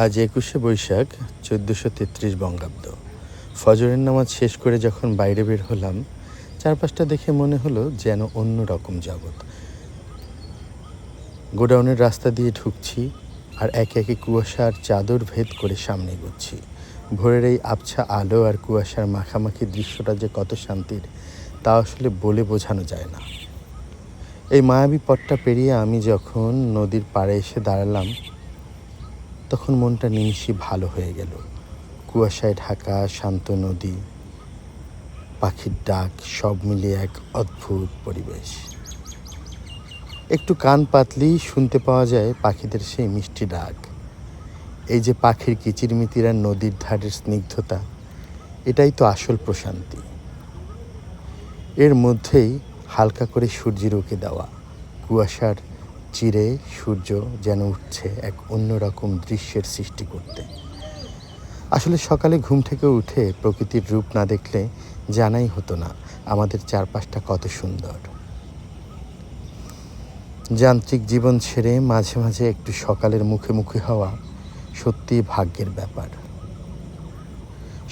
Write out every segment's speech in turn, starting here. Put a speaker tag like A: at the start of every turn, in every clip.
A: আজ ২১শে বৈশাখ ১৪৩৩ বঙ্গাব্দ। ফজরের নামাজ শেষ করে যখন বাইরে বের হলাম, চারপাশটা দেখে মনে হলো যেন অন্য রকম জগৎ। গোডাউনের রাস্তা দিয়ে ঢুকছি আর একে একে কুয়াশার চাদর ভেদ করে সামনে এগোচ্ছি। ভোরের এই আবছা আলো আর কুয়াশার মাখামাখি দৃশ্যটা যে কত শান্তির, তা আসলে বলে বোঝানো যায় না। এই মায়াবী পথটা পেরিয়ে আমি যখন নদীর পাড়ে এসে দাঁড়ালাম, তখন মনটা নিমিষে ভালো হয়ে গেল। কুয়াশায় ঢাকা শান্ত নদী, পাখির ডাক, সব মিলিয়ে এক অদ্ভুত পরিবেশ। একটু কান পাতলেই শুনতে পাওয়া যায় পাখিদের সেই মিষ্টি ডাক। এই যে পাখির কিচিরমিচির আর নদীর ধারের স্নিগ্ধতা, এটাই তো আসল প্রশান্তি। এর মধ্যেই হালকা করে সূর্যের উঁকি দেওয়া, কুয়াশার চিরে সূর্য যেন উঠছে এক অন্যরকম দৃশ্যের সৃষ্টি করতে। আসলে সকালে ঘুম থেকে উঠে প্রকৃতির রূপ না দেখলে জানাই হতো না আমাদের চারপাশটা কত সুন্দর। যান্ত্রিক জীবন ছেড়ে মাঝে মাঝে একটু সকালের মুখোমুখি হওয়া সত্যিই ভাগ্যের ব্যাপার।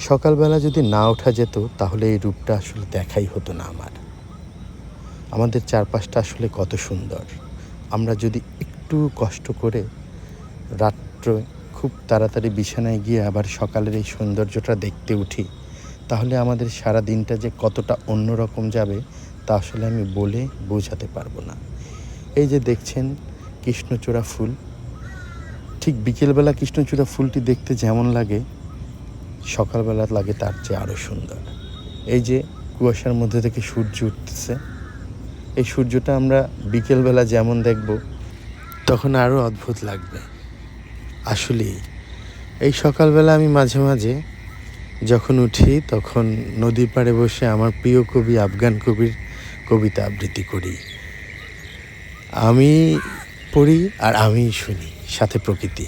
A: সকালবেলা যদি না ওঠা যেত, তাহলে এই রূপটা আসলে দেখাই হতো না আমাদের চারপাশটা আসলে কত সুন্দর। আমরা যদি একটু কষ্ট করে রাত্রে খুব তাড়াতাড়ি বিছানায় গিয়ে আবার সকালের এই সৌন্দর্যটা দেখতে উঠি, তাহলে আমাদের সারা দিনটা যে কতটা অন্যরকম যাবে তা আসলে আমি বলে বোঝাতে পারবো না। এই যে দেখছেন কৃষ্ণচূড়া ফুল, ঠিক বিকেলবেলা কৃষ্ণচূড়া ফুলটি দেখতে যেমন লাগে, সকালবেলা লাগে তার চেয়ে আরও সুন্দর। এই যে কুয়াশার মধ্যে থেকে সূর্য উঠতেছে, এই সূর্যটা আমরা বিকেলবেলা যেমন দেখব, তখন আরও অদ্ভুত লাগবে। আসলেই এই সকালবেলা আমি মাঝে মাঝে যখন উঠি, তখন নদীর পাড়ে বসে আমার প্রিয় কবি আফগান কবির কবিতা আবৃত্তি করি। আমি পড়ি আর আমি শুনি, সাথে প্রকৃতি।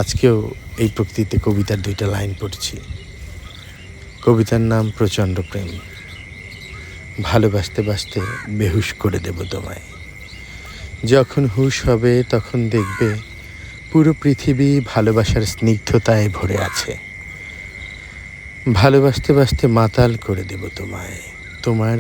A: আজকেও এই প্রকৃতিতে কবিতার 2টা লাইন পড়ছি। কবিতার নাম প্রচণ্ড প্রেম। ভালোবাসতে বাসতে বেহুশ করে দেব তোমায়। যখন হুঁশ হবে তখন দেখবে পুরো পৃথিবী ভালোবাসার স্নিগ্ধতায় ভরে আছে। ভালোবাসতে বাসতে মাতাল করে দেব তোমায়। তোমার